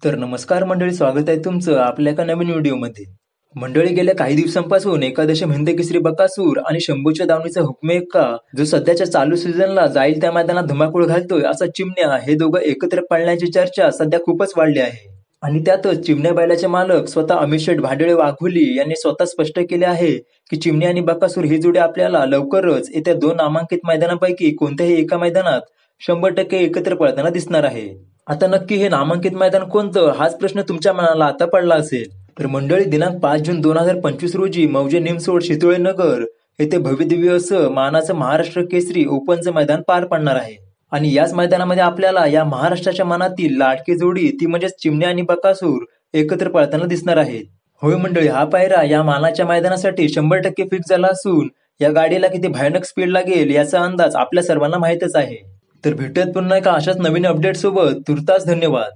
तर नमस्कार मंडळी, स्वागत आहे तुमचं आपल्या एका नवीन व्हिडिओमध्ये. मंडळी, गेल्या काही दिवसांपासून एकादशी हिंद केसरी बकासूर आणि शंभूच्या दावणीचा हुकमे एक्का जो सध्याच्या चालू सीझनला जाईल त्या मैदानात धुमाकूळ घालतोय असा चिमण्या, हे दोघं एकत्र पळण्याची चर्चा सध्या खूपच वाढली आहे. आणि त्यातच चिमण्या बैलाचे मालक स्वतः अमित शेठ भांडळे वाघोली यांनी स्वतः स्पष्ट केले आहे की चिमण्या आणि बकासूर ही जोडी आपल्याला लवकरच येत्या 2 नामांकित मैदानापैकी कोणत्याही एका मैदानात 100% एकत्र पळताना दिसणार आहे. आता नक्की हे नामांकित मैदान कोणतं, हाच प्रश्न तुमच्या मनाला आता पडला असेल. तर मंडळी, दिनांक 5 जून 2025 रोजी मौजे निमसोड शितोळे नगर येथे भव्यदिव्य असं मानाचं महाराष्ट्र केसरी ओपनचं मैदान पार पडणार आहे. आणि याच मैदानामध्ये आपल्याला या महाराष्ट्राच्या मनातील लाडकी जोडी ती म्हणजेच चिमण्या आणि बकासूर एकत्र पळताना दिसणार आहेत. होय मंडळी, हा पायरा या मानाच्या मैदानासाठी 100% फिक्स झाला असून या गाडीला किती भयानक स्पीड लागेल याचा अंदाज आपल्या सर्वांना माहीतच आहे. तर भेटूयात पुन्हा एका अशाच नवीन अपडेट सोबत. तुर्तास धन्यवाद.